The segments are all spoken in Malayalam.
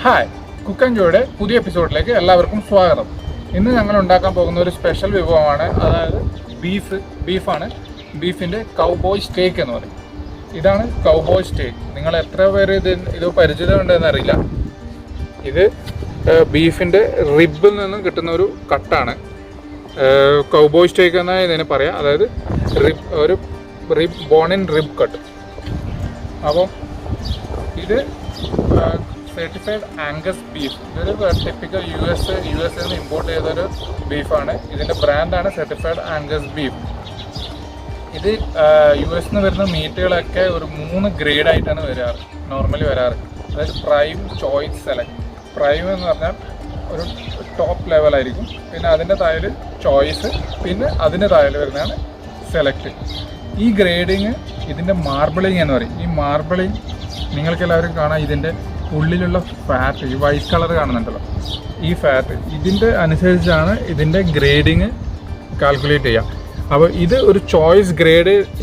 ഹായ്, കുക്ക് ആൻഡ് ജോയുടെ പുതിയ എപ്പിസോഡിലേക്ക് എല്ലാവർക്കും സ്വാഗതം. ഇന്ന് ഞങ്ങൾ ഉണ്ടാക്കാൻ പോകുന്ന ഒരു സ്പെഷ്യൽ വിഭവമാണ്. അതായത് ബീഫാണ്. ബീഫിൻ്റെ കൗബോയ് സ്റ്റേക്ക് എന്ന് പറയും. ഇതാണ് കൗബോയ് സ്റ്റേക്ക്. നിങ്ങൾ എത്ര പേര് ഇത് പരിചിതമുണ്ടെന്ന് അറിയില്ല. ഇത് ബീഫിൻ്റെ റിബിൽ നിന്നും കിട്ടുന്ന ഒരു കട്ടാണ്. കൗബോയ് സ്റ്റേക്ക് എന്നാണ് ഇതിനെ പറയാം. അതായത് ബോൺ ഇൻ റിബ് കട്ട്. അപ്പം ഇത് സർട്ടിഫൈഡ് ആംഗസ് ബീഫ്. ഇതൊരു ടിപ്പിക്കൽ യു എസ് നിന്ന് ഇമ്പോർട്ട് ചെയ്തൊരു ബീഫാണ്. ഇതിൻ്റെ ബ്രാൻഡാണ് സർട്ടിഫൈഡ് ആംഗസ് ബീഫ്. ഇത് യു എസ് നിന്ന് വരുന്ന മീറ്റുകളൊക്കെ ഒരു 3 ഗ്രേഡായിട്ടാണ് നോർമലി വരാറ്. അതായത് പ്രൈം, ചോയ്സ്, സെലക്ട്. പ്രൈം എന്ന് പറഞ്ഞാൽ ഒരു ടോപ്പ് ലെവലായിരിക്കും. പിന്നെ അതിൻ്റെ താഴെ ചോയ്സ്, പിന്നെ അതിൻ്റെ താഴെ വരുന്നതാണ് സെലക്ട്. ഈ ഗ്രേഡിങ് ഇതിൻ്റെ മാർബിളിങ് എന്ന് പറയും. ഈ മാർബിളിങ് നിങ്ങൾക്ക് എല്ലാവരും കാണാം. ഇതിൻ്റെ ഉള്ളിലുള്ള ഫാറ്റ്, ഈ വൈറ്റ് കളർ കാണുന്നുണ്ടല്ലോ, ഈ ഫാറ്റ് ഇതിൻ്റെ അനുസരിച്ചാണ് ഇതിൻ്റെ ഗ്രേഡിങ് കാൽക്കുലേറ്റ് ചെയ്യുക. അപ്പോൾ ഇത് ഒരു ചോയ്സ്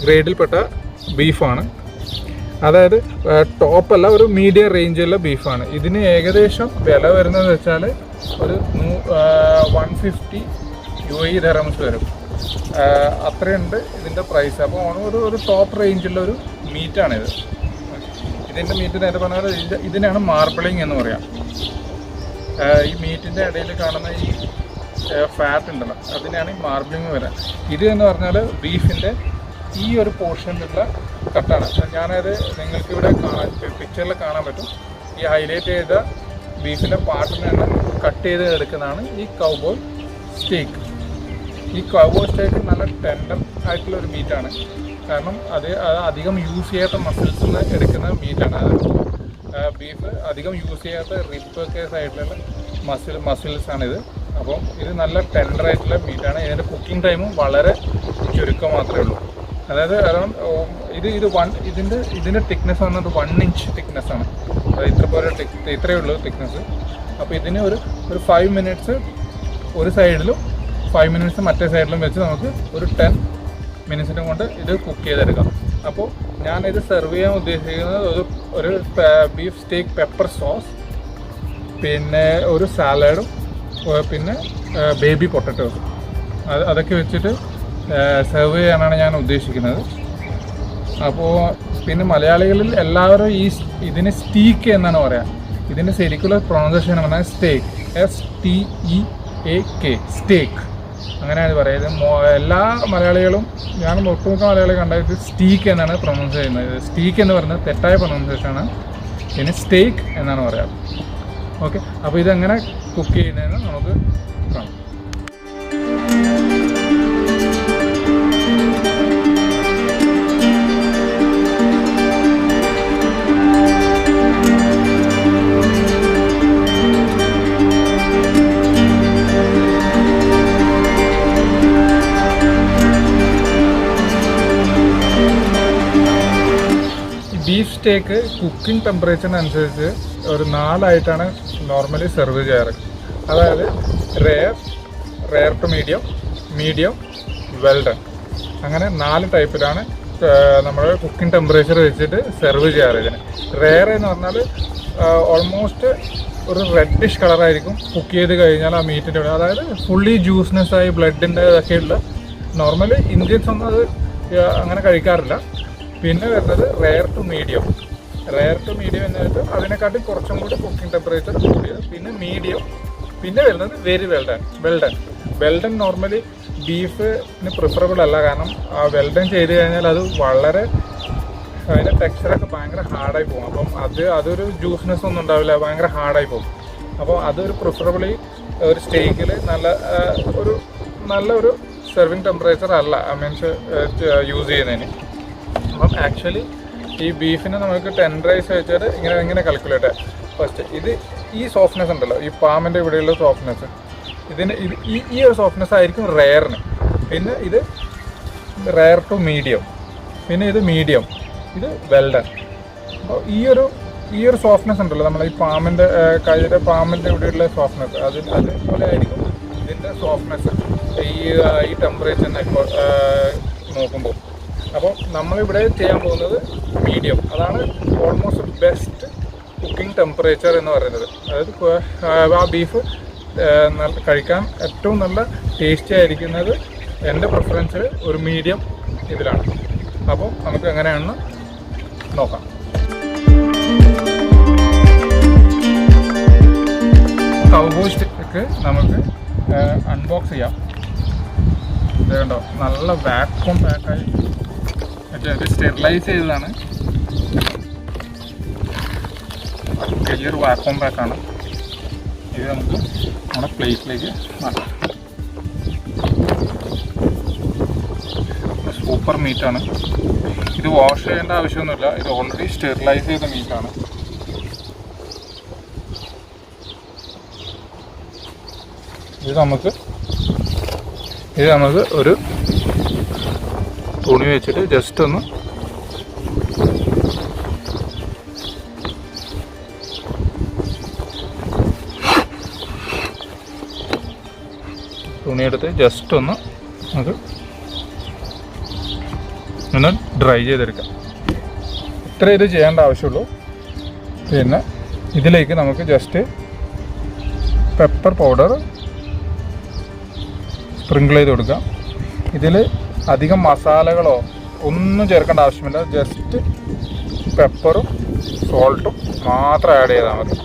ഗ്രേഡിൽപ്പെട്ട ബീഫാണ്. അതായത് ടോപ്പല്ല, ഒരു മീഡിയം റേഞ്ചുള്ള ബീഫാണ്. ഇതിന് ഏകദേശം വില വരുന്നത് വെച്ചാൽ ഒരു 150 UAE ദിർഹംസ് വരും. അത്രയുണ്ട് ഇതിൻ്റെ പ്രൈസ്. അപ്പോൾ ഒരു ടോപ്പ് റേഞ്ചുള്ള ഒരു മീറ്റാണിത്. ഇതിൻ്റെ മീറ്റ് നേരെ പറഞ്ഞാൽ ഇതിനാണ് മാർബിളിങ് എന്ന് പറയാം. ഈ മീറ്റിൻ്റെ ഇടയിൽ കാണുന്ന ഈ ഫാറ്റ് ഉണ്ടല്ലോ, അതിനാണ് ഈ മാർബിളിങ് വരാൻ. ഇത് എന്ന് പറഞ്ഞാൽ ബീഫിൻ്റെ ഈ ഒരു പോർഷനിലുള്ള കട്ടാണ്. ഞാനത് നിങ്ങൾക്കിവിടെ പിക്ചറിൽ കാണാൻ പറ്റും. ഈ ഹൈലൈറ്റ് ചെയ്ത ബീഫിൻ്റെ പാർട്ടിനെ കട്ട് ചെയ്ത് എടുക്കുന്നതാണ് ഈ കൗബോയ് സ്റ്റേക്ക്. ഈ കൗബോയ് സ്റ്റേക്ക് നല്ല ടെൻഡർ ആയിട്ടുള്ളൊരു മീറ്റാണ്. കാരണം അത് അധികം യൂസ് ചെയ്യാത്ത മസിൽസിൽ നിന്ന് എടുക്കുന്ന മീറ്റാണ്. ബീഫ് അധികം യൂസ് ചെയ്യാത്ത റിബൊക്കെ സൈഡിലുള്ള മസിൽസാണിത്. അപ്പം ഇത് നല്ല ടെൻഡറായിട്ടുള്ള മീറ്റാണ്. ഇതിൻ്റെ കുക്കിംഗ് ടൈമും വളരെ ചുരുക്കം മാത്രമേ ഉള്ളൂ. അതായത് അറൗണ്ട് ഇതിൻ്റെ തിക്നെസ് വന്നത് 1 ഇഞ്ച് തിക്നെസ്സാണ്. അതായത് ഇത്രയേ ഉള്ളൂ തിക്നെസ്. അപ്പോൾ ഇതിന് ഒരു 5 മിനിറ്റ്സ് ഒരു സൈഡിലും 5 മിനിറ്റ്സ് മറ്റേ സൈഡിലും വെച്ച് നമുക്ക് ഒരു 10 മിനിറ്റ്സിനും കൊണ്ട് ഇത് കുക്ക് ചെയ്തെടുക്കാം. അപ്പോൾ ഞാനിത് സെർവ് ചെയ്യാൻ ഉദ്ദേശിക്കുന്നത് ഒരു ബീഫ് സ്റ്റേക്ക് പെപ്പർ സോസ്, പിന്നെ ഒരു സാലഡും, പിന്നെ ബേബി പൊട്ടറ്റോസും അതൊക്കെ വെച്ചിട്ട് സെർവ് ചെയ്യാനാണ് ഞാൻ ഉദ്ദേശിക്കുന്നത്. അപ്പോൾ പിന്നെ മലയാളികളിൽ എല്ലാവരും ഇതിന് സ്റ്റീക്ക് എന്നാണ് പറയുക. ഇതിൻ്റെ ശരിക്കുള്ള പ്രൊണൗൺസിയേഷൻ എന്ന് പറഞ്ഞാൽ സ്റ്റേക്ക്, STEAK, സ്റ്റേക്ക് അങ്ങനെയാണ് പറയുന്നത്. എല്ലാ മലയാളികളും, ഞാൻ ഒട്ടുമിക്ക മലയാളികൾ കണ്ടായിട്ട് സ്റ്റീക്ക് എന്നാണ് പ്രൊണൗൺസ് ചെയ്യുന്നത്. സ്റ്റീക്ക് എന്ന് പറയുന്നത് തെറ്റായ പ്രൊണൗൺസിയേഷനാണ്. പിന്നെ സ്റ്റേക്ക് എന്നാണ് പറയാറ്. ഓക്കെ, അപ്പോൾ ഇതെങ്ങനെ കുക്ക് ചെയ്യുന്നതെന്ന് നമുക്ക് കാണാം. ബീഫ് സ്റ്റേക്ക് കുക്കിംഗ് ടെമ്പറേച്ചറിനനുസരിച്ച് ഒരു 4 ആയിട്ടാണ് നോർമലി സെർവ് ചെയ്യാറ്. അതായത് റെയർ ടു മീഡിയം, വെൽഡൺ, അങ്ങനെ 4 ടൈപ്പിലാണ് നമ്മൾ കുക്കിംഗ് ടെമ്പറേച്ചർ വെച്ചിട്ട് സെർവ് ചെയ്യാറ്. ഇതിന് റെയർ എന്ന് പറഞ്ഞാൽ ഓൾമോസ്റ്റ് ഒരു റെഡിഷ് കളറായിരിക്കും കുക്ക് ചെയ്ത് കഴിഞ്ഞാൽ ആ മീറ്റിൻ്റെ. അതായത് ഫുള്ളി ജ്യൂസ്നെസ്സായി ബ്ലഡിൻ്റെ ഇതൊക്കെയുള്ള, നോർമലി ഇന്ത്യൻസ് ഒന്നും അത് അങ്ങനെ കഴിക്കാറില്ല. പിന്നെ വരുന്നത് റെയർ ടു മീഡിയം എന്നിട്ട് അതിനെക്കാട്ടും കുറച്ചും കൂടി കുക്കിംഗ് ടെമ്പറേച്ചർ കൂടിയത്. പിന്നെ മീഡിയം, പിന്നെ വരുന്നത് വെരി വെൽഡൺ നോർമലി ബീഫിന് പ്രിഫറബിൾ അല്ല. കാരണം ആ വെൽഡൺ ചെയ്ത് കഴിഞ്ഞാൽ അത് വളരെ, അതിൻ്റെ ടെക്സ്ചറൊക്കെ ഭയങ്കര ഹാർഡായി പോകും. അപ്പം അതൊരു ജ്യൂസ്നെസ് ഒന്നും ഉണ്ടാവില്ല, ഭയങ്കര ഹാർഡായി പോകും. അപ്പോൾ അതൊരു പ്രിഫറബിളി ഒരു സ്റ്റേക്കിൽ നല്ലൊരു സെർവിങ് ടെമ്പറേച്ചർ അല്ല, മീൻസ് യൂസ് ചെയ്യുന്നതിന്. അപ്പം ആക്ച്വലി ഈ ബീഫിനെ നമുക്ക് ടെൻഡറൈസ് വെച്ചിട്ട് ഇങ്ങനെ കാൽക്കുലേറ്റ് ഫസ്റ്റ്. ഈ സോഫ്റ്റ്നെസ് ഉണ്ടല്ലോ, ഈ പാമ്പിൻ്റെ ഇവിടെയുള്ള സോഫ്റ്റ്നെസ്, ഈ ഒരു സോഫ്റ്റ്നെസ് ആയിരിക്കും റെയറിന്. പിന്നെ ഇത് റെയർ ടു മീഡിയം, പിന്നെ ഇത് മീഡിയം, ഇത് വെൽഡൺ. അപ്പോൾ ഈ ഒരു സോഫ്റ്റ്നെസ് ഉണ്ടല്ലോ, നമ്മൾ ഈ പാമ്പിൻ്റെ ഇവിടെയുള്ള സോഫ്റ്റ്നെസ്, അതുപോലെ ആയിരിക്കും ഇതിൻ്റെ സോഫ്റ്റ്നെസ് ഈ ടെമ്പറേച്ചറിനെ നോക്കുമ്പോൾ. അപ്പോൾ നമ്മളിവിടെ ചെയ്യാൻ പോകുന്നത് മീഡിയം. അതാണ് ഓൾമോസ്റ്റ് ബെസ്റ്റ് കുക്കിംഗ് ടെമ്പറേച്ചർ എന്ന് പറയുന്നത്. അതായത് ആ ബീഫ് കഴിക്കാൻ ഏറ്റവും നല്ല ടേസ്റ്റി ആയിരിക്കുന്നത് എൻ്റെ പ്രിഫറൻസിൽ ഒരു മീഡിയം ഇതിലാണ്. അപ്പോൾ നമുക്ക് എങ്ങനെയാണെന്ന് നോക്കാം. കൗബോയ് സ്റ്റിക്ക് നമുക്ക് അൺബോക്സ് ചെയ്യാം. ഇത് കണ്ടോ, നല്ല വാക്വം പാക്കായി മറ്റേ സ്റ്റെറിലൈസ് ചെയ്തതാണ്. വലിയൊരു വാക്വം പാക്കാണ് ഇത്. നമുക്ക് നമ്മുടെ പ്ലേറ്റിലേക്ക് മാറ്റാം. സൂപ്പർ മീറ്റാണ് ഇത്. വാഷ് ചെയ്യേണ്ട ആവശ്യമൊന്നുമില്ല. ഇത് ഓൾറെഡി സ്റ്റെറിലൈസ് ചെയ്ത മീറ്റാണ്. ഇത് നമുക്ക് ഒരു തുണി വെച്ചിട്ട് ജസ്റ്റ് ഒന്ന് തുണിയെടുത്ത് ജസ്റ്റ് ഒന്ന് നമുക്ക് ഒന്ന് ഡ്രൈ ചെയ്തെടുക്കാം. ഇത്ര ഇത് ചെയ്യേണ്ട ആവശ്യമുള്ളൂ. പിന്നെ ഇതിലേക്ക് നമുക്ക് ജസ്റ്റ് പെപ്പർ പൗഡർ സ്പ്രിങ്കിൾ ചെയ്ത് കൊടുക്കാം. ഇതിൽ അധികം മസാലകളോ ഒന്നും ചേർക്കേണ്ട ആവശ്യമില്ല. ജസ്റ്റ് പെപ്പറും സോൾട്ടും മാത്രം ആഡ് ചെയ്താൽ മതി.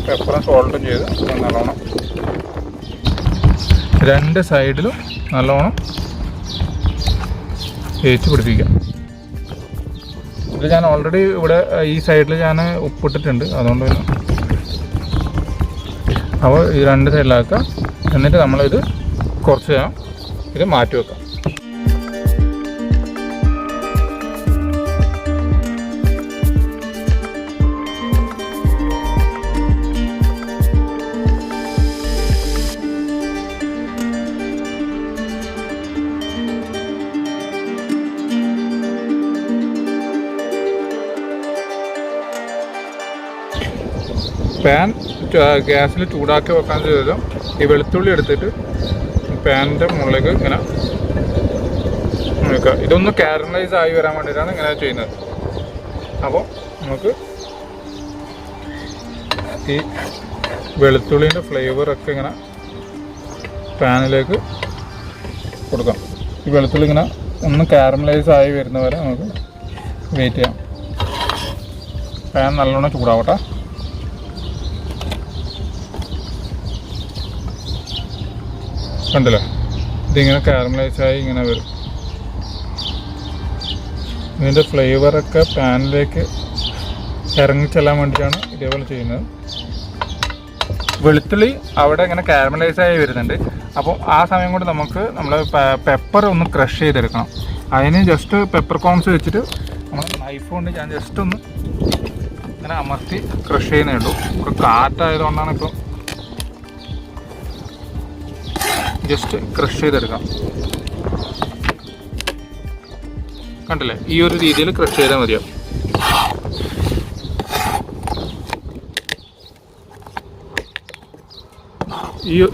പെപ്പറും സോൾട്ടും ചെയ്ത് നല്ലോണം രണ്ട് സൈഡിലും നല്ലോണം തേച്ച് പിടിപ്പിക്കാം. ഇത് ഞാൻ ഓൾറെഡി ഇവിടെ ഈ സൈഡിൽ ഞാൻ ഉപ്പിട്ടിട്ടുണ്ട്, അതുകൊണ്ട് പിന്നെ അപ്പോൾ ഈ രണ്ട് സൈഡിലാക്കാം. എന്നിട്ട് നമ്മളിത് കുറച്ച് ഇത് മാറ്റി വെക്കാം. പാൻ ഗ്യാസിൽ ചൂടാക്കി വെക്കാൻ ശേഷം ഈ വെളുത്തുള്ളി എടുത്തിട്ട് പാനിൻ്റെ മുകളിലേക്ക് ഇങ്ങനെ വെക്കുക. ഇതൊന്ന് കാരമലൈസ് ആയി വരാൻ വേണ്ടിയിട്ടാണ് ഇങ്ങനെ ചെയ്യുന്നത്. അപ്പോൾ നമുക്ക് ഈ വെളുത്തുള്ളീൻ്റെ ഫ്ലേവറൊക്കെ ഇങ്ങനെ പാനിലേക്ക് കൊടുക്കാം. ഈ വെളുത്തുള്ളി ഇങ്ങനെ ഒന്ന് കാരമലൈസ് ആയി വരുന്നവരെ നമുക്ക് വെയിറ്റ് ചെയ്യാം. പാൻ നല്ലോണം ചൂടാവട്ടെ. കണ്ടില്ലേ, ഇതിങ്ങനെ കാരമലൈസായി ഇങ്ങനെ വരും. ഇതിൻ്റെ ഫ്ലേവറൊക്കെ പാനിലേക്ക് ഇറങ്ങിച്ചെല്ലാൻ വേണ്ടിയിട്ടാണ് ഇതേപോലെ ചെയ്യുന്നത്. വെളുത്തുള്ളി അവിടെ ഇങ്ങനെ കാരമലൈസായി വരുന്നുണ്ട്. അപ്പോൾ ആ സമയം കൊണ്ട് നമുക്ക് നമ്മൾ പെപ്പർ ഒന്ന് ക്രഷ് ചെയ്തെടുക്കണം. അതിന് ജസ്റ്റ് പെപ്പർ കോൺസ് വെച്ചിട്ട് നമ്മൾ നൈഫ് കൊണ്ട് ഞാൻ ജസ്റ്റ് ഒന്ന് ഇങ്ങനെ അമർത്തി ക്രഷ് ചെയ്യുന്നേ ഉള്ളൂ. ഇപ്പോൾ കാറ്റായതുകൊണ്ടാണ് ഇപ്പോൾ ജസ്റ്റ് ക്രഷ് ചെയ്തെടുക്കാം. കണ്ടില്ലേ, ഈ ഒരു രീതിയിൽ ക്രഷ് ചെയ്താൽ മതിയാവും.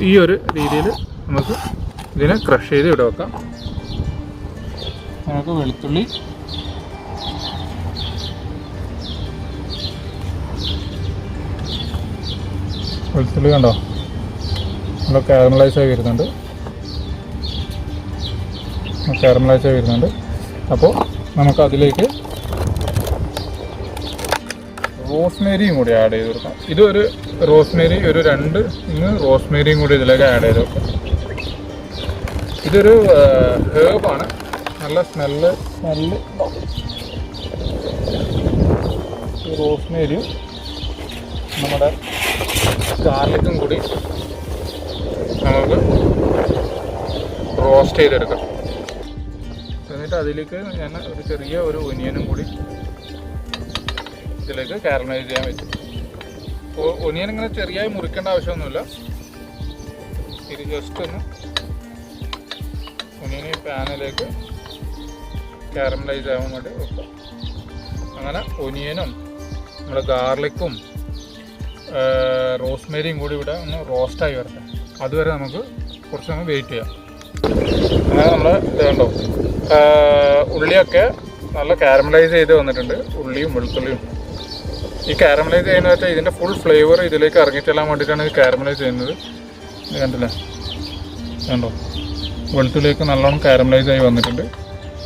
ഈ ഒരു രീതിയിൽ നമുക്ക് ഇതിനെ ക്രഷ് ചെയ്ത് ഇവിടെ വെക്കാം. നമുക്ക് വെളുത്തുള്ളി കണ്ടോ, നല്ല കാരമലൈസായി വരുന്നുണ്ട്. അപ്പോൾ നമുക്കതിലേക്ക് റോസ്മേരിയും കൂടി ആഡ് ചെയ്ത് കൊടുക്കാം. ഇതൊരു റോസ്മേരി, ഒരു 2 റോസ്മേരിയും കൂടി ഇതിലേക്ക് ആഡ് ചെയ്ത് വെക്കാം. ഇതൊരു ഹേർബാണ്, നല്ല സ്മെല്ല്. റോസ്മേരിയും നമ്മുടെ ഗാർലിക്കും കൂടി നമുക്ക് റോസ്റ്റ് ചെയ്തെടുക്കാം. എന്നിട്ട് അതിലേക്ക് ഞാൻ ഒരു ചെറിയ ഒരു ഒനിയനും കൂടി ഇതിലേക്ക് കാരമലൈസ് ചെയ്യാൻ വെച്ചു. ഒനിയൻ ഇങ്ങനെ ചെറിയായി മുറിക്കേണ്ട ആവശ്യമൊന്നുമില്ല. ഇത് ജസ്റ്റ് ഒന്ന് ഒനിയൻ ഈ പാനിലേക്ക് കാരമലൈസ് ആവാൻ വേണ്ടി വെക്കാം. അങ്ങനെ ഒനിയനും നമ്മുടെ ഗാർലിക്കും റോസ്മേരിയും കൂടി ഇവിടെ ഒന്ന് റോസ്റ്റായി വരട്ടെ. അതുവരെ നമുക്ക് കുറച്ച് സമയം വെയിറ്റ് ചെയ്യാം. അങ്ങനെ നമ്മൾ ഇത് കണ്ടോ, ഉള്ളിയൊക്കെ നല്ല കാരമലൈസ് ചെയ്ത് വന്നിട്ടുണ്ട്. ഉള്ളിയും വെളുത്തുള്ളിയും ഈ കാരമലൈസ് ചെയ്യുന്നത് വെച്ചാൽ ഇതിൻ്റെ ഫുൾ ഫ്ലേവർ ഇതിലേക്ക് ഇറങ്ങിച്ചെല്ലാൻ വേണ്ടിയിട്ടാണ് ഇത് കാരമലൈസ് ചെയ്യുന്നത്. ഇത് കണ്ടില്ലേ, കണ്ടോ, വെളുത്തുള്ളിയൊക്കെ നല്ലോണം കാരമലൈസ് ആയി വന്നിട്ടുണ്ട്.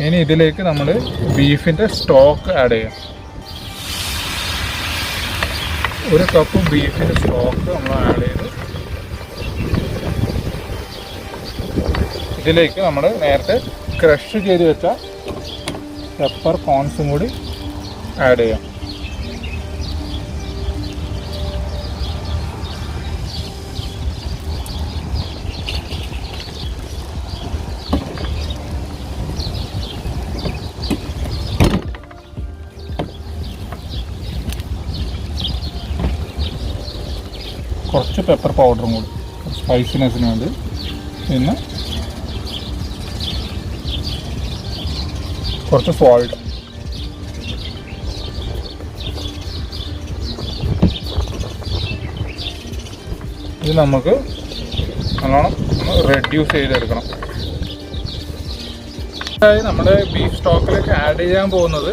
ഇനി ഇതിലേക്ക് നമ്മൾ ബീഫിൻ്റെ സ്റ്റോക്ക് ആഡ് ചെയ്യാം. 1 കപ്പ് ബീഫിൻ്റെ സ്റ്റോക്ക് നമ്മൾ ആഡ് ചെയ്ത് ഇതിലേക്ക് നമ്മൾ നേരത്തെ ക്രഷ് ചെയ്ത് വെച്ച പെപ്പർ കോൺസും കൂടി ആഡ് ചെയ്യാം. കുറച്ച് പെപ്പർ പൗഡറും കൂടി സ്പൈസിനെസ്സിന് വേണ്ടി. പിന്നെ കുറച്ച് സോൾട്ട്. ഇത് നമുക്ക് നല്ലോണം റെഡ്യൂസ് ചെയ്തെടുക്കണം. നമ്മുടെ ബീഫ് സ്റ്റോക്കിലേക്ക് ആഡ് ചെയ്യാൻ പോകുന്നത്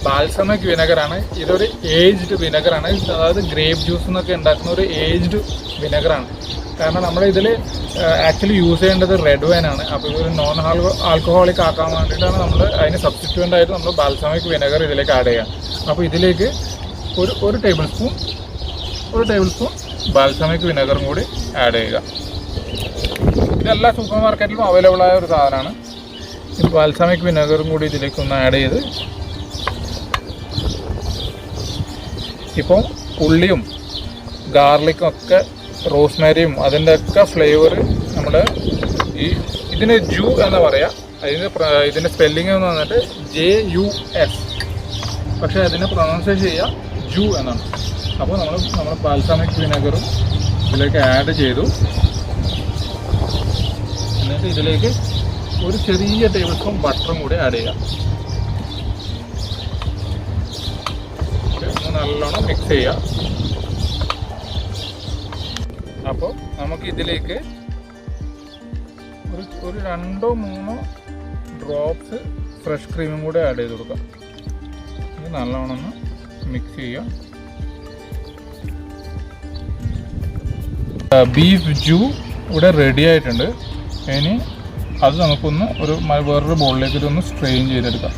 ബാൽസമിക് വിനെഗറാണ്. ഇതൊരു ഏജ്ഡ് വിനെഗറാണ്. അതായത് ഗ്രേപ്പ് ജ്യൂസ് എന്നൊക്കെ ഉണ്ടാക്കുന്ന ഒരു ഏജ്ഡ് വിനെഗറാണ്. കാരണം നമ്മൾ ഇതിൽ ആക്ച്വലി യൂസ് ചെയ്യേണ്ടത് റെഡ് വൈനാണ്. അപ്പോൾ ഇതൊരു നോൺ ആൽക്കഹോളിക് ആക്കാൻ വേണ്ടിയിട്ടാണ് നമ്മൾ അതിന് സബ്സ്റ്റിറ്റ്യൂൻ്റ് ആയിട്ട് നമ്മൾ ബാൽസമിക് വിനെഗർ ഇതിലേക്ക് ആഡ് ചെയ്യാം. അപ്പോൾ ഇതിലേക്ക് ഒരു ടേബിൾ സ്പൂൺ ബാൽസമിക് വിനെഗറും കൂടി ആഡ് ചെയ്യുക. ഇതെല്ലാ സൂപ്പർ മാർക്കറ്റിലും അവൈലബിൾ ആയ ഒരു സാധനമാണ്. ഈ ബാൽസമിക് വിനെഗറും കൂടി ഇതിലേക്ക് ഒന്ന് ആഡ് ചെയ്ത് ഇപ്പോൾ ഉള്ളിയും ഗാർലിക്കും ഒക്കെ റോസ്മേരിയും അതിൻ്റെ ഒക്കെ ഫ്ലേവർ നമ്മുടെ ഇതിന് ജൂ എന്ന് പറയാം. ഇതിൻ്റെ സ്പെല്ലിംഗ് എന്ന് വന്നിട്ട് JUS, പക്ഷേ അതിനെ പ്രൊനൗൺസ് ചെയ്യുക ജൂ എന്നാണ്. അപ്പോൾ നമ്മൾ ബാൽസമിക് വിനെഗറും ഇതിലേക്ക് ആഡ് ചെയ്തു. എന്നിട്ട് ഇതിലേക്ക് ഒരു ചെറിയ ടേബിൾ സ്പൂൺ ബട്ടറും കൂടി ആഡ് ചെയ്യാം. നല്ലോണം മിക്സ് ചെയ്യാം. അപ്പോൾ നമുക്ക് ഇതിലേക്ക് ഒരു 2-3 ഡ്രോപ്സ് ഫ്രഷ് ക്രീമും കൂടെ ആഡ് ചെയ്ത് കൊടുക്കാം. ഇത് നല്ലോണം ഒന്ന് മിക്സ് ചെയ്യാം. ബീഫ് ജ്യൂ ഇവിടെ റെഡി ആയിട്ടുണ്ട്. ഇനി അത് നമുക്കൊന്ന് വേറൊരു ബോളിലേക്ക് ഇതൊന്ന് സ്ട്രെയിൻ ചെയ്തെടുക്കാം.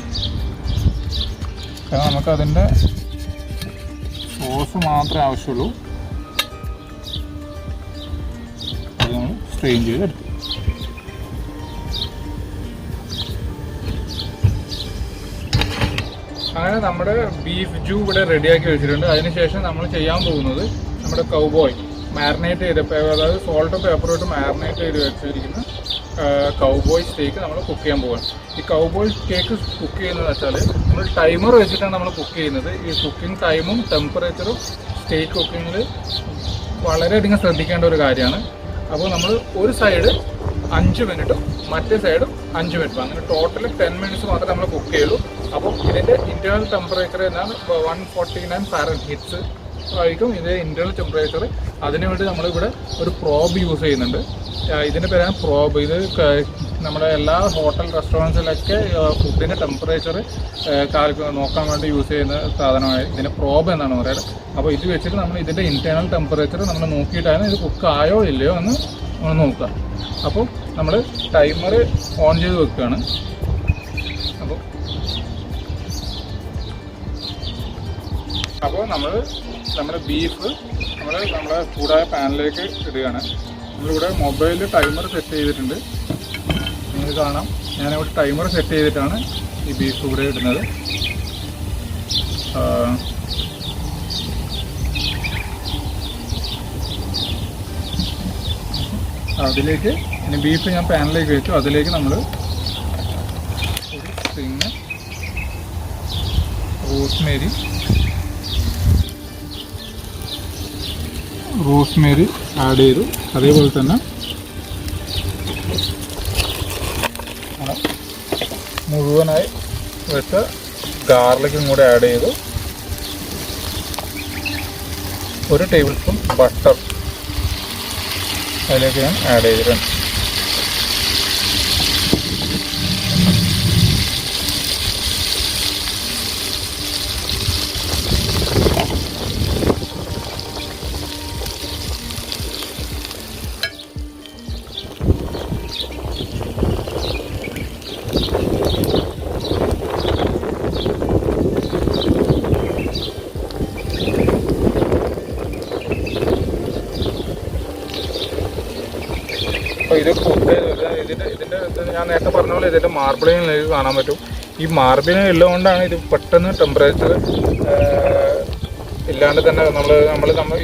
കാരണം നമുക്കതിൻ്റെ സോസ് മാത്രമേ ആവശ്യമുള്ളൂ. അത് നമ്മൾ സ്ട്രെയിൻ ചെയ്തെടുക്കും. അങ്ങനെ നമ്മുടെ ബീഫ് ജ്യൂ ഇവിടെ റെഡിയാക്കി വെച്ചിട്ടുണ്ട്. അതിനുശേഷം നമ്മൾ ചെയ്യാൻ പോകുന്നത് നമ്മുടെ കൗബോയ് മാരിനേറ്റ് ചെയ്ത്, അതായത് സോൾട്ടും പേപ്പറും ഇട്ട് മാരിനേറ്റ് ചെയ്ത് വെച്ചിരിക്കുന്ന കൗബോയ് സ്റ്റേക്ക് നമ്മൾ കുക്ക് ചെയ്യാൻ പോവുകയാണ്. ഈ കൗബോയ് സ്റ്റേക്ക് കുക്ക് ചെയ്യുന്നത് വെച്ചാൽ നമ്മൾ ടൈമർ വെച്ചിട്ടാണ് നമ്മൾ കുക്ക് ചെയ്യുന്നത്. ഈ കുക്കിംഗ് ടൈമും ടെമ്പറേച്ചറും സ്റ്റേക്ക് കുക്കിങ്ങിൽ വളരെയധികം ശ്രദ്ധിക്കേണ്ട ഒരു കാര്യമാണ്. അപ്പോൾ നമ്മൾ ഒരു സൈഡ് 5 മിനിറ്റും മറ്റേ സൈഡും 5 മിനിറ്റും, അങ്ങനെ ടോട്ടൽ 10 മിനിറ്റ്സ് മാത്രമേ നമ്മൾ കുക്ക് ചെയ്യുള്ളൂ. അപ്പോൾ ഇതിൻ്റെ ഇൻറ്റേർണൽ ടെമ്പറേച്ചർ എന്നാണ് 149 ഫാരൻഹീറ്റ്സ് ആയിരിക്കും ഇതിൻ്റെ ഇൻറ്റേർണൽ ടെമ്പറേച്ചർ. അതിനുവേണ്ടി നമ്മളിവിടെ ഒരു പ്രോബ് യൂസ് ചെയ്യുന്നുണ്ട്. ഇതിൻ്റെ പേരാണ് പ്രോബ്. ഇത് നമ്മുടെ എല്ലാ ഹോട്ടൽ റെസ്റ്റോറൻറ്റ്സിലൊക്കെ ഫുഡിൻ്റെ ടെമ്പറേച്ചർ നോക്കാൻ വേണ്ടി യൂസ് ചെയ്യുന്ന സാധനമാണ് ഇതിന് പ്രോബ് എന്നാണ് പറയുന്നത്. അപ്പോൾ ഇത് വെച്ചിട്ട് നമ്മൾ ഇതിൻ്റെ ഇൻറ്റേർണൽ ടെമ്പറേച്ചർ നമ്മൾ നോക്കിയിട്ടാണ് ഇത് കുക്ക് ആയോ ഇല്ലയോ എന്ന് നമ്മൾ നോക്കുക. അപ്പോൾ നമ്മൾ ടൈമർ ഓൺ ചെയ്ത് വെക്കുകയാണ്. അപ്പോൾ നമ്മുടെ ബീഫ് നമ്മുടെ ചൂടായ പാനിലേക്ക് ഇടുകയാണ്. നമ്മളിവിടെ മൊബൈലിൽ ടൈമർ സെറ്റ് ചെയ്തിട്ടുണ്ട്. നിങ്ങൾ കാണാം, ഞാനിവിടെ ടൈമർ സെറ്റ് ചെയ്തിട്ടാണ് ഈ ബീഫ് ഇവിടെ ഇടുന്നത്. അതിലേക്ക് ഇനി ബീഫ് ഞാൻ പാനിലേക്ക് വെച്ചു. അതിലേക്ക് നമ്മൾ ഒരു സ്പ്രിങ് റോസ്മേരി ആഡ് ചെയ്തു. അതേപോലെ തന്നെ മുഴുവനായി വെച്ച ഗാർലിക്കും കൂടെ ആഡ് ചെയ്തു. 1 ടേബിൾ സ്പൂൺ ബട്ടർ അതിലേക്ക് ഞാൻ ആഡ് ചെയ്തിട്ടുണ്ട്. അപ്പോൾ ഇത് കുക്ക് ഇതിൻ്റെ ഞാൻ നേരത്തെ പറഞ്ഞ പോലെ ഇതിൻ്റെ മാർബിളിങ് നിങ്ങൾക്ക് കാണാൻ പറ്റും. ഈ മാർബിളിങ് ഉള്ളതുകൊണ്ടാണ് ഇത് പെട്ടെന്ന് ടെമ്പറേച്ചർ ഇല്ലാണ്ട് തന്നെ നമ്മൾ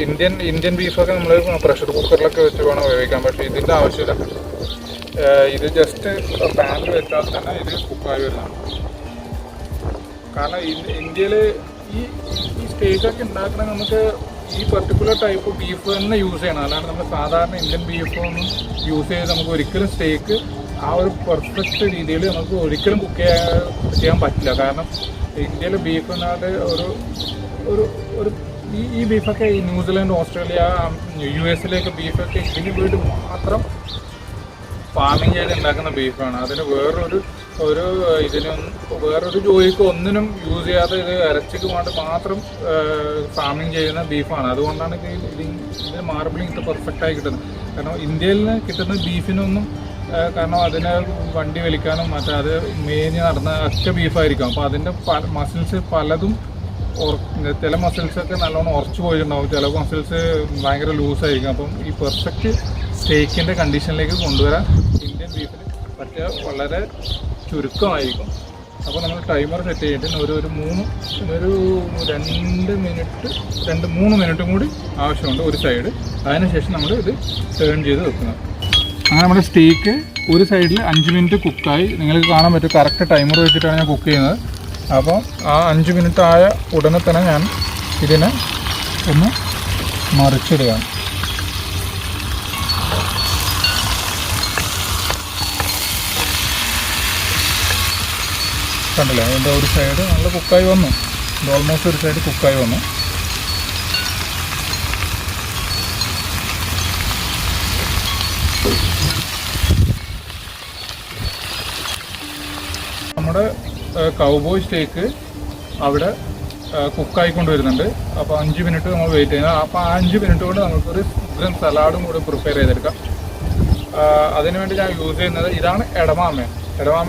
ഇന്ത്യൻ ബീഫൊക്കെ നമ്മൾ പ്രഷർ കുക്കറിലൊക്കെ വെച്ച് വേണം വേവിക്കാൻ. പക്ഷേ ഇതിൻ്റെ ആവശ്യമില്ല. ഇത് ജസ്റ്റ് പാനിൽ വെച്ചാൽ തന്നെ ഇത് കുക്കായി വരുന്നതാണ്. കാരണം ഇന്ത്യയിൽ ഈ സ്റ്റേക്കൊക്കെ ഉണ്ടാക്കണ നമുക്ക് ഈ പെർട്ടിക്കുലർ ടൈപ്പ് ബീഫ് തന്നെ യൂസ് ചെയ്യണം. അല്ലാണ്ട് നമ്മൾ സാധാരണ ഇന്ത്യൻ ബീഫൊന്നും യൂസ് ചെയ്ത് നമുക്ക് ഒരിക്കലും സ്റ്റേക്ക് ആ ഒരു പെർഫെക്റ്റ് രീതിയിൽ നമുക്ക് ഒരിക്കലും കുക്ക് ചെയ്യാൻ പറ്റില്ല. കാരണം ഇന്ത്യയിൽ ബീഫ് എന്നാൽ ഒരു ഈ ബീഫൊക്കെ ഈ ന്യൂസിലാൻഡ്, ഓസ്ട്രേലിയ, US ബീഫൊക്കെ ഇതിന് വേണ്ടി മാത്രം ഫാമിങ് ചെയ്ത് ഉണ്ടാക്കുന്ന ബീഫാണ്. അതിന് വേറൊരു ജോലിക്കോ ഒന്നിനും യൂസ് ചെയ്യാതെ ഇത് ഇറച്ചിക്ക് വേണ്ടി മാത്രം ഫാമിങ് ചെയ്യുന്ന ബീഫാണ്. അതുകൊണ്ടാണ് ഇതിന് മാർബിളിങ് ഇത്ര പെർഫെക്റ്റായി കിട്ടുന്നത്. കാരണം ഇന്ത്യയിൽ നിന്ന് കിട്ടുന്ന ബീഫിനൊന്നും കാരണം അതിനെ വണ്ടി വലിക്കാനും മറ്റേ അത് മേഞ്ഞ് നടന്ന ഒറ്റ ബീഫായിരിക്കും. അപ്പോൾ അതിൻ്റെ മസിൽസ് പലതും ചില മസിൽസൊക്കെ നല്ലോണം ഉറച്ചു പോയിട്ടുണ്ടാവും, ചില മസിൽസ് ഭയങ്കര ലൂസായിരിക്കും. അപ്പം ഈ പെർഫെക്റ്റ് സ്റ്റേക്കിൻ്റെ കണ്ടീഷനിലേക്ക് കൊണ്ടുവരാൻ ഇന്ത്യൻ ബീഫിൽ പറ്റിയ വളരെ ചുരുക്കമായിരിക്കും. അപ്പോൾ നമ്മൾ ടൈമർ സെറ്റ് ചെയ്തിട്ട് ഒരു 2-3 മിനിറ്റും കൂടി ആവശ്യമുണ്ട് ഒരു സൈഡ്. അതിനുശേഷം നമ്മൾ ഇത് ടേൺ ചെയ്ത് വെക്കുന്നത്. അങ്ങനെ നമ്മുടെ സ്റ്റേക്ക് ഒരു സൈഡിൽ 5 മിനിറ്റ് കുക്കായി. നിങ്ങൾക്ക് കാണാൻ പറ്റും, കറക്റ്റ് ടൈമർ വെച്ചിട്ടാണ് ഞാൻ കുക്ക് ചെയ്യുന്നത്. അപ്പോൾ ആ 5 മിനിറ്റ് ആയ ഉടനെ തന്നെ ഞാൻ ഇതിനെ ഒന്ന് മറിച്ചിടുകയാണ്. കണ്ടില്ലേ, അതിൻ്റെ ഒരു സൈഡ് നല്ല കുക്കായി വന്നു. ഇത് ഓൾമോസ്റ്റ് ഒരു സൈഡ് കുക്കായി വന്നു. നമ്മുടെ കൗബോയ് സ്റ്റേക്ക് അവിടെ കുക്കായിക്കൊണ്ട് വരുന്നുണ്ട്. അപ്പോൾ 5 മിനിറ്റ് നമ്മൾ വെയിറ്റ് ചെയ്യുന്നത്. അപ്പോൾ ആ 5 മിനിറ്റ് കൊണ്ട് നമുക്കൊരു ചിക്കൻ സലാഡും കൂടി പ്രിപ്പയർ ചെയ്തെടുക്കാം. അതിനുവേണ്ടി ഞാൻ യൂസ് ചെയ്യുന്നത് ഇതാണ് എഡമാമ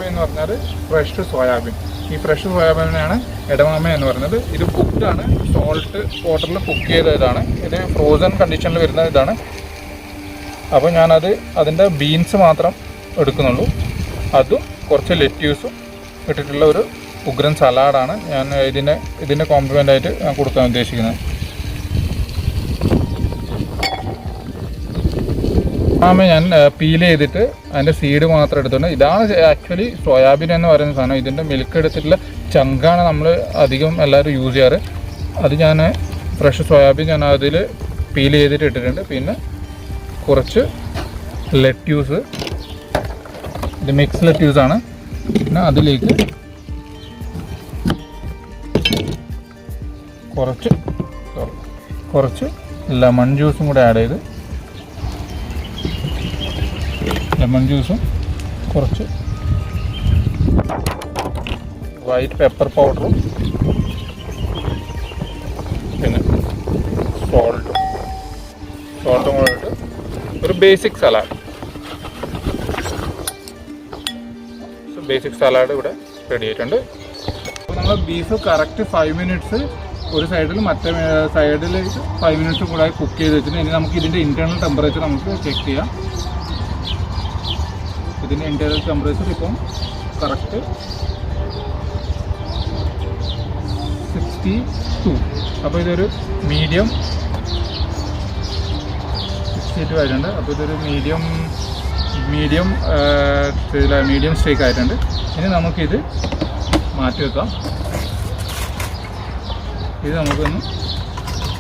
എന്ന് പറഞ്ഞാൽ ഫ്രഷ് സോയാബീൻ. ഈ ഫ്രഷ് സോയാബീനാണ് എഡമാമ എന്ന് പറയുന്നത്. ഇത് കുക്കാണ്, സോൾട്ട് വാട്ടറിൽ കുക്ക് ചെയ്തതാണ്. ഇത് ഫ്രോസൺ കണ്ടീഷനിൽ വരുന്ന ഇതാണ്. അപ്പോൾ അതിൻ്റെ ബീൻസ് മാത്രം എടുക്കുന്നുള്ളൂ. അതും കുറച്ച് ലെറ്റ്യൂസും ഇട്ടിട്ടുള്ള ഒരു ഉഗ്രൻ സലാഡാണ് ഞാൻ ഇതിൻ്റെ കോംപ്ലിമെൻ്റ് ആയിട്ട് ഞാൻ കൊടുക്കാൻ ഉദ്ദേശിക്കുന്നത്. ഞാൻ പീൽ ചെയ്തിട്ട് അതിൻ്റെ സീഡ് മാത്രം എടുത്തിട്ടുണ്ട്. ഇതാണ് ആക്ച്വലി സോയാബീൻ എന്ന് പറയുന്ന സാധനം. ഇതിൻ്റെ മിൽക്ക് എടുത്തിട്ടുള്ള ചങ്കാണ് നമ്മൾ അധികം എല്ലാവരും യൂസ് ചെയ്യാറ്. അത് ഞാൻ ഫ്രഷ് സോയാബീൻ ഞാൻ അതിൽ പീൽ ചെയ്തിട്ട് ഇട്ടിട്ടുണ്ട്. പിന്നെ കുറച്ച് ലെറ്റ്യൂസ്, ഇത് മിക്സ് ലെറ്റ്യൂസാണ്. പിന്നെ അതിലേക്ക് കുറച്ച് ലെമൺ ജ്യൂസും കൂടെ ആഡ് ചെയ്ത്, ലെമൺ ജ്യൂസും കുറച്ച് വൈറ്റ് പെപ്പർ പൗഡറും പിന്നെ സോൾട്ടും കൂടെ ഇട്ട് ഒരു ബേസിക് സലാഡ് ഇവിടെ റെഡി ആയിട്ടുണ്ട്. അപ്പോൾ നമ്മൾ ബീഫ് കറക്റ്റ് 5 മിനിറ്റ്സ് ഒരു സൈഡിൽ മറ്റേ സൈഡിലേക്ക് 5 മിനിറ്റ്സ് കൂടെ കുക്ക് ചെയ്ത് വെച്ചിട്ട് ഇനി നമുക്ക് ഇതിൻ്റെ ഇൻറ്റേർണൽ ടെമ്പറേച്ചർ നമുക്ക് ചെക്ക് ചെയ്യാം. ഇതിൻ്റെ ഇൻറ്റേർണൽ ടെമ്പറേച്ചർ ഇപ്പം കറക്റ്റ് 62. അപ്പോൾ ഇതൊരു മീഡിയം 62 ആയിട്ടുണ്ട്. അപ്പോൾ ഇതൊരു മീഡിയം സ്റ്റേക്ക് ആയിട്ടുണ്ട്. ഇനി നമുക്കിത് മാറ്റി വെക്കാം. ഇത് നമുക്കൊന്ന്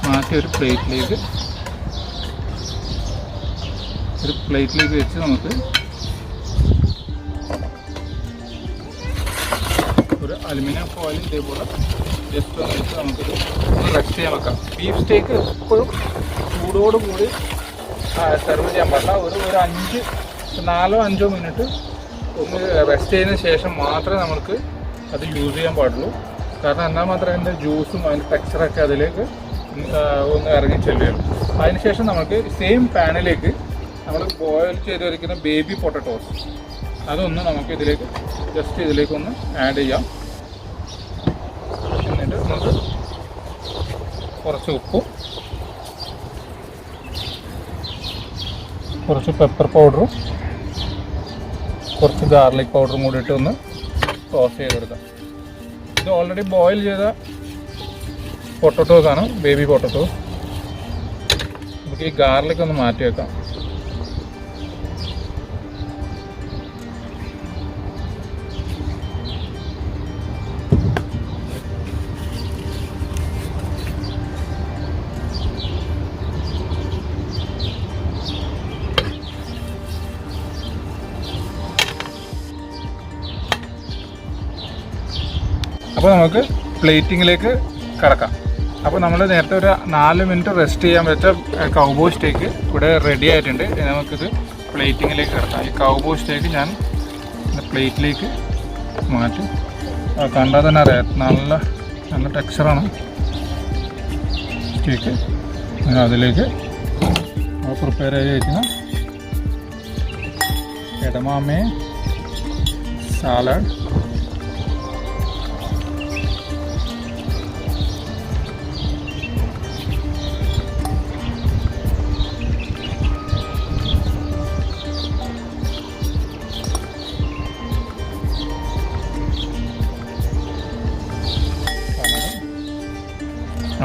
മാറ്റി ഒരു പ്ലേറ്റിലേക്ക് വെച്ച് നമുക്ക് ഒരു അലുമിനിയം ഫോയിൽ ഇതേപോലെ ജസ്റ്റ് വന്നിട്ട് നമുക്കിത് റെസ്റ്റ് ചെയ്യാൻ വെക്കാം. ബീഫ് സ്റ്റേക്ക് എപ്പോഴും ചൂടോട് കൂടി സെർവ് ചെയ്യാൻ പാടില്ല. ഒരു 4-5 മിനിറ്റ് ഒന്ന് റെസ്റ്റ് ചെയ്തതിന് ശേഷം മാത്രമേ നമുക്ക് അത് യൂസ് ചെയ്യാൻ പാടുള്ളൂ. കാരണം എന്നാൽ മാത്രമേ അതിൻ്റെ ജ്യൂസും അതിൻ്റെ ടെക്സ്ചറൊക്കെ അതിലേക്ക് ഒന്ന് ഇറങ്ങി ചെല്ലുകയുള്ളൂ. അതിനുശേഷം നമുക്ക് സെയിം പാനിലേക്ക് നമ്മൾ ബോയിൽ ചെയ്ത് വയ്ക്കുന്ന ബേബി പൊട്ടറ്റോസ് അതൊന്ന് നമുക്ക് ഇതിലേക്കൊന്ന് ആഡ് ചെയ്യാം. എന്നിട്ട് നമുക്ക് കുറച്ച് ഉപ്പും കുറച്ച് പെപ്പർ പൗഡറും കുറച്ച് ഗാർലിക് പൗഡറും കൂടിയിട്ട് ഒന്ന് ടോസ് ചെയ്തെടുക്കാം. ഇത് ഓൾറെഡി ബോയിൽ ചെയ്ത പൊട്ടറ്റോസാണ്, ബേബി പൊട്ടറ്റോസ്. നമുക്ക് ഈ ഗാർലിക് ഒന്ന് മാറ്റി വെക്കാം. അപ്പോൾ നമുക്ക് പ്ലേറ്റിങ്ങിലേക്ക് കടക്കാം. അപ്പോൾ നമ്മൾ നേരത്തെ ഒരു 4 മിനിറ്റ് റെസ്റ്റ് ചെയ്യാൻ വെച്ച കൗബോയ് സ്റ്റേക്ക് ഇവിടെ റെഡി ആയിട്ടുണ്ട്. നമുക്കിത് പ്ലേറ്റിങ്ങിലേക്ക് കിടക്കാം. ഈ കൗബോയ് സ്റ്റേക്ക് ഞാൻ പ്ലേറ്റിലേക്ക് മാറ്റി. കണ്ടാൽ തന്നെ അറിയാം നല്ല ടെക്സ്ചറാണ് സ്റ്റേക്ക്. അതിലേക്ക് പ്രിപ്പയർ ചെയ്ത് വെക്കുന്ന edamame salad,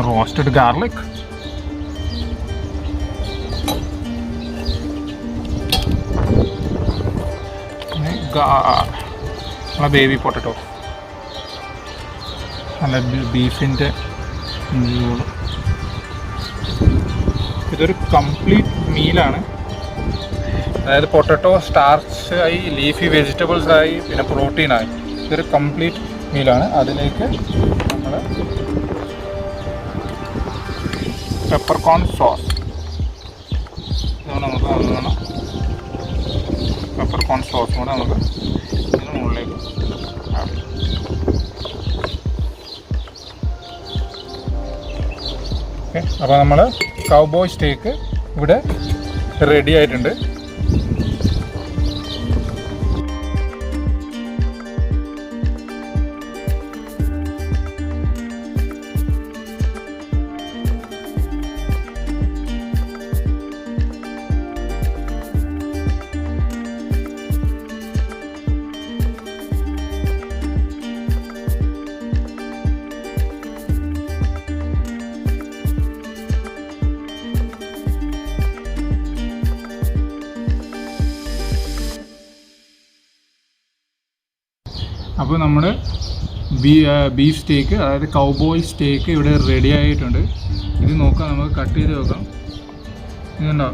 roasted garlic, baby potato, നല്ല ബീഫിൻ്റെ. ഇതൊരു കംപ്ലീറ്റ് മീലാണ്. അതായത് പൊട്ടറ്റോ സ്റ്റാർച്ച് ആയി, ലീഫി വെജിറ്റബിൾസ് ആയി, പിന്നെ പ്രോട്ടീനായി. ഇതൊരു കംപ്ലീറ്റ് മീലാണ്. അതിലേക്ക് നമ്മൾ പെപ്പർകോൺ സോസ് നമുക്ക് നല്ലോണം പെപ്പർകോൺ സോസ് കൂടെ നമുക്ക് ഇതിന് മുകളിലേക്ക് ഓക്കെ. അപ്പോൾ നമ്മൾ കൗബോയ് സ്റ്റേക്ക് ഇവിടെ റെഡി ആയിട്ടുണ്ട്. അപ്പോൾ നമ്മുടെ ബീഫ് സ്റ്റേക്ക്, അതായത് കൗബോയ് സ്റ്റേക്ക് ഇവിടെ റെഡി ആയിട്ടുണ്ട്. ഇത് നോക്കാം, നമുക്ക് കട്ട് ചെയ്ത് നോക്കാം. ഇതുണ്ടോ,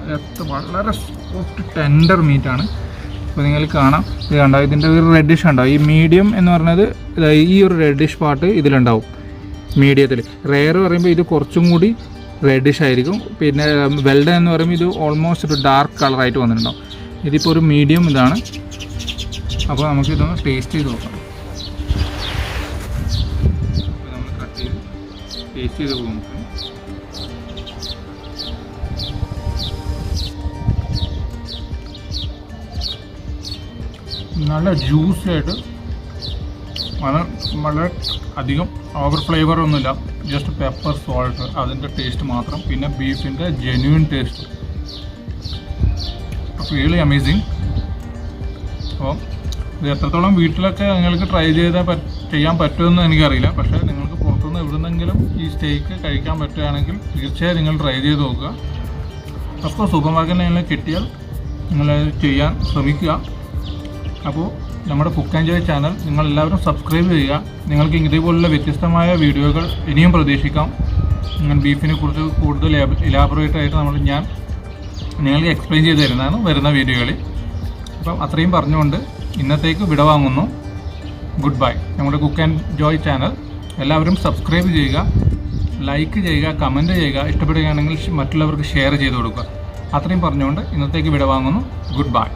വളരെ സോഫ്റ്റ് ടെൻഡർ മീറ്റാണ്. അപ്പോൾ നിങ്ങൾ കാണാം, ഇത് കണ്ടോ, ഇതിൻ്റെ ഒരു റെഡിഷ് ഉണ്ടോ. ഈ മീഡിയം എന്ന് പറഞ്ഞത് ഈ ഒരു റെഡിഷ് പാർട്ട് ഇതിലുണ്ടാവും മീഡിയത്തിൽ. റെയർ പറയുമ്പോൾ ഇത് കുറച്ചും കൂടി റെഡിഷ് ആയിരിക്കും. പിന്നെ വെൽഡൻ എന്ന് പറയുമ്പോൾ ഇത് ഓൾമോസ്റ്റ് ഒരു ഡാർക്ക് കളറായിട്ട് വന്നിട്ടുണ്ടാവും. ഇതിപ്പോൾ ഒരു മീഡിയം ഇതാണ്. അപ്പോൾ നമുക്കിതൊന്ന് ടേസ്റ്റ് ചെയ്ത് നോക്കാം. ടേസ്റ്റ് ചെയ്ത് പോകും. നല്ല ജ്യൂസി ആയിട്ട്, വളരെ അധികം ഓവർ ഫ്ലേവർ ഒന്നുമില്ല. ജസ്റ്റ് പെപ്പർ, സോൾട്ട്, അതിൻ്റെ ടേസ്റ്റ് മാത്രം. പിന്നെ ബീഫിൻ്റെ ജെന്യൂൻ ടേസ്റ്റ്. Really amazing. അപ്പോൾ ഇത് എത്രത്തോളം വീട്ടിലൊക്കെ നിങ്ങൾക്ക് ട്രൈ ചെയ്യാൻ പറ്റുമെന്ന് എനിക്കറിയില്ല. പക്ഷേ നിങ്ങൾക്ക് പുറത്തുനിന്ന് എവിടുന്നെങ്കിലും ഈ സ്റ്റേക്ക് കഴിക്കാൻ പറ്റുകയാണെങ്കിൽ തീർച്ചയായും നിങ്ങൾ ട്രൈ ചെയ്ത് നോക്കുക. അപ്പോൾ സൂപ്പർ മാർക്കറ്റിൽ നിങ്ങൾ കിട്ടിയാൽ നിങ്ങൾ ചെയ്യാൻ ശ്രമിക്കുക. അപ്പോൾ നമ്മുടെ കുക്ക് ആൻഡ് ജോയ് ചാനൽ നിങ്ങളെല്ലാവരും സബ്സ്ക്രൈബ് ചെയ്യുക. നിങ്ങൾക്ക് ഇതേപോലുള്ള വ്യത്യസ്തമായ വീഡിയോകൾ ഇനിയും പ്രതീക്ഷിക്കാം. ബീഫിനെ കുറിച്ച് കൂടുതൽ ഇലാബറേറ്റ് ആയിട്ട് ഞാൻ നിങ്ങൾക്ക് എക്സ്പ്ലെയിൻ ചെയ്ത് തരുന്നതാണ് വരുന്ന വീഡിയോകളിൽ. അപ്പം അത്രയും പറഞ്ഞുകൊണ്ട് ഇന്നത്തേക്ക് വിട വാങ്ങുന്നു. Good bye. നമ്മുടെ കുക്ക് ആൻഡ് ജോയ് ചാനൽ എല്ലാവരും സബ്സ്ക്രൈബ് ചെയ്യുക, ലൈക്ക് ചെയ്യുക, കമൻറ്റ് ചെയ്യുക, ഇഷ്ടപ്പെടുകയാണെങ്കിൽ മറ്റുള്ളവർക്ക് ഷെയർ ചെയ്ത് കൊടുക്കുക. അത്രയും പറഞ്ഞുകൊണ്ട് ഇന്നത്തേക്ക് വിട വാങ്ങുന്നു. Good bye.